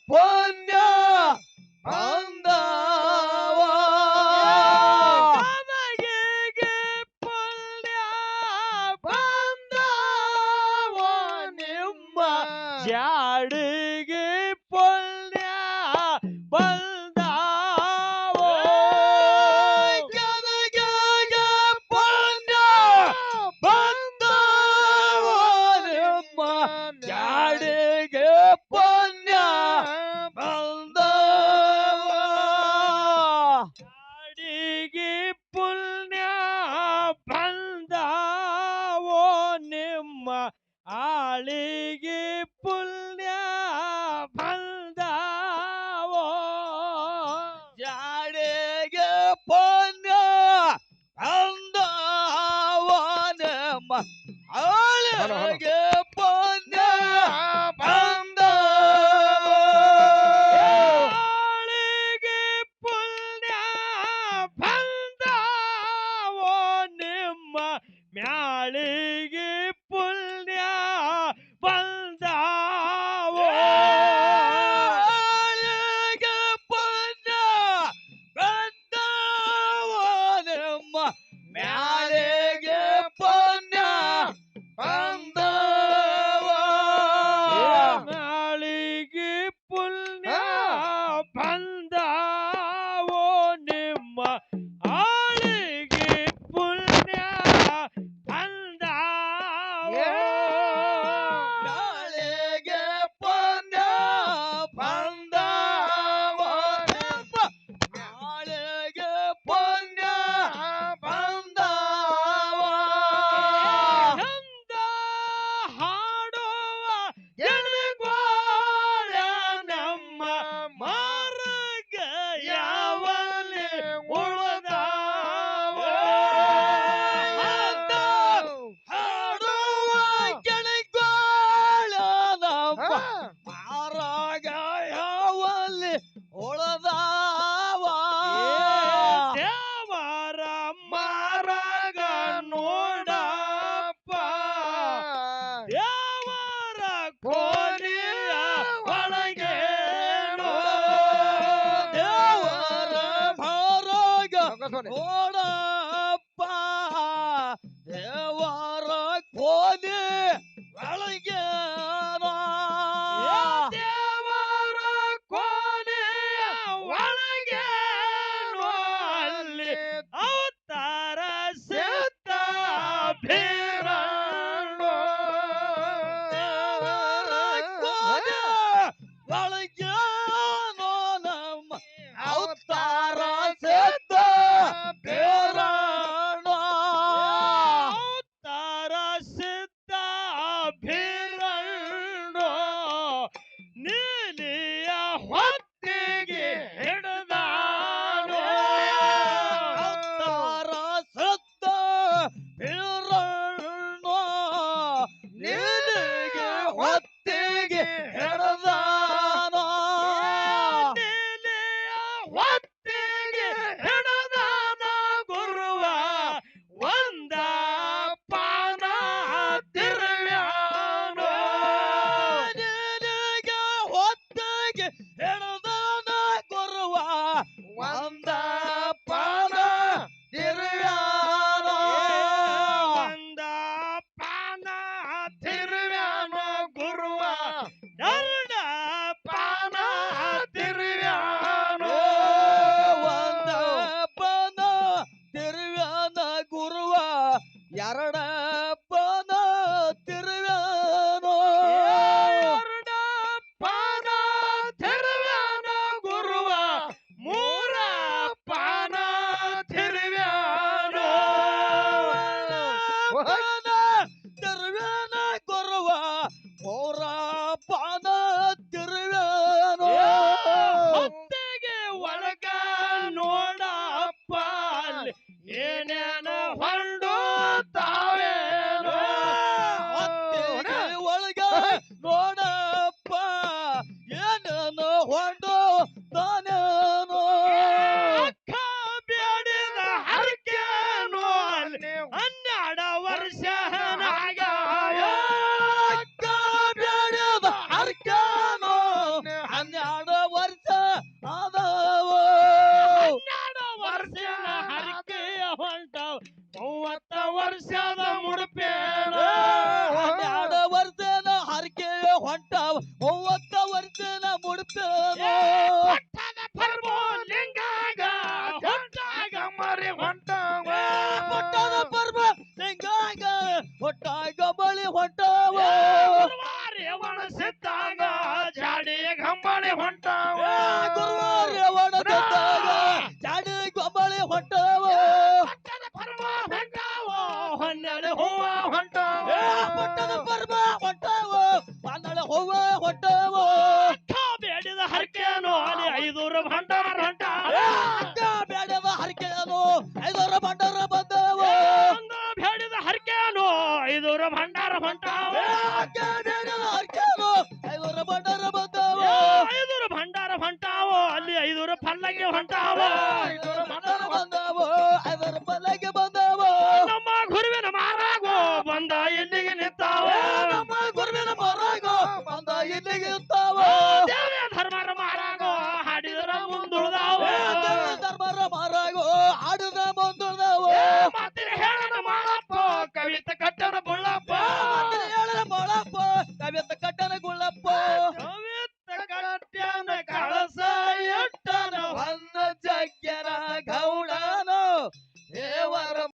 ಪುಣ್ಯ ಬಂದವ ಗದಗಿಗೆ ಪುಣ್ಯ ಬಂದವ ನಿಮ್ಮ ಜಾಡಿಗೆ ಪುಣ್ಯ ಬಂದವ ಗದಗಿಗೆ ಪುಣ್ಯ ಬಂದವ ನಿಮ್ಮ ಜಾಡಿಗೆ ಪುಣ್ಯ ಬಂದವ ಜಾಡಿಗೆ ಪುಣ್ಯ ಬಂದವೋ ನಿಮ್ಮ ಆಳಿಗೆ ಪುಣ್ಯ ಬಂದವೋ ಜಾಡಿಗೆ ಪುಣ್ಯ ಬಂದವ ನಿಮ್ಮ ಆಳಿಗೆ ಪುಣ್ಯ ಬಂದವ ಆಳಿಗೆ ಪುಣ್ಯ ಬಂದವೋ ನಿಮ್ಮ ಮ್ಯಾಳಿಗೆ ಪುಣ್ಯ ಬಂದವೋ ಆಳಿಗೆ ಪುಣ್ಯ ಬಂದವ ನಿಮ್ಮ ಮ್ಯಾಲಿಗೆ ಪುಣ್ಯ ಬಂದವ ಮ್ಯಾಳಿಗೆ ಪುಣ್ಯ ಬಂದವೋ ನಿಮ್ಮ ಆಳಿಗೆ ಪುಣ್ಯ ಬಂದವೋ ಮ್ಯಾಲಿಗೆ ಪುಣ್ಯ ಬಂದವ ನಿಮ್ಮ ಮ್ಯಾಲಿಗೆ ಪುಣ್ಯ ಬಂದವ ಚಂದ ಹಾಡುವ ಎಳೆಗೋಳ ನಮ್ಮ ಮಾರ್ಗ ಯಾವಲ್ಲಿ ಉಳಿದವ ಹಾಡುವ ಗೆಳೆಗೋಳ ನಮ್ಮ ಮಾರಾಗ ಯಾವಲ್ಲಿ ಉಳದಾವ ದೇವರ ಮಾರಗ ನೋಡಪ್ಪ ದೇವರ ಕೋರಿಯ ಒಳಗೆ ದೇವರ ಮಾರಾಗ ನೋಡಪ್ಪ ದೇವರ ಕೋಲಿ ಒಳಗೆ ದೇವರ ಕೋಣೆಯ ಒಳಗೆ ಅಲ್ಲಿ ಅವತಾರ ಸಿದ್ಧ ಭೀರಣ್ಣು ದೇವರ ಕೋಲಿ ಒಳಗೆ ನಮ್ಮ ಅವತಾರ ಸಿದ್ಧ ಬೇರಣ್ಣ ಅವತಾರ ಸಿದ್ಧ ಭೀರಣ್ಣು ನೀಲಿಯ ಹೊತ್ತಿಗೆ ಹಿಡಿದಾನು ಅವತಾರ ಸಿದ್ಧ ಬೇರಣ್ಣ ನಿನಗೆ ಹೊತ್ತಿಗೆ ಹಿಡ್ದಾನ ನೀಲಿಯ ಹೊತ್ತಿಗೆ ಹಿಡಿದಾನ ಗುರುವ ಒಂದ ಪಾನ ತಿರುವ್ಯಾನು ನಿನಗೆ ಹೊತ್ತಿಗೆ ಹಿಡ್ದಾನ 12 ವರ್ಷ ಆದವು 12 ವರ್ಷದ ಹರಕೆಯ ಹೊಂಟಾವ 30 ವರ್ಷದ ಮುಡುಪೇನ 12 ವರ್ಷದ ಹರಕೆ ಹೊಂಟಾವ 30 ವರ್ಷದ ಮುಡುಪೇನ ಪಟ್ಟದ ಪರ್ವೋ ಲಿಂಗಾಗ ಹೊಂಟಾಗ ಮರಿ ಹೊಂಟಾವ ಪಟ್ಟದ ಪರ್ವ ಲಿಂಗಾಗ ಹೊಟ್ಟಾಗ ಬಳಿ ಹೊಂಟಾವ ಗುರುವಾರ ಸಿದ್ದಾಗ ಜಾಡಿ ಗಂಬಳಿ ಹೊಂಟಾವ ಗುರುವಾರ ಒಣಗಿದ್ದಾಗ ಜಾಡಿ ಗೊಬ್ಬಳಿ ಹೊಂಟಾವ ಪಟ್ಟದ ಪರ್ವ ಹೊಂಟಾವ 12 ಹೂವ ಹೊಂಟಾವ ಪಟ್ಟದ ಪರ್ವ ಹೊಂಟಾವ 12 ಹೂವ ಹೊಂಟಾವ ಬೇಡಿದ ಹರಕೆನೋ ಅಲ್ಲಿ 5 ಭಂಡಾರ ಹೊಂಟಾವ ಅಕ್ಕ ಬೇಡದ ಹರಕೆಯನು 5 ಭಂಡಾರ ಬಂದವ ಬೇಡಿದ ಹರಕೆನೋ 5 ಭಂಡಾರ ಹೊಂಟಾವ ಅಕ್ಕ ಬೇಡದ ಹರಕೆಯನು 5 ಭಂಡಾರ ಬಂದವ 5 ಭಂಡಾರ ಹೊಂಟಾವ ಅಲ್ಲಿ 5 ಪಲ್ಲಕ್ಕಿ ಹೊಂಟಾವ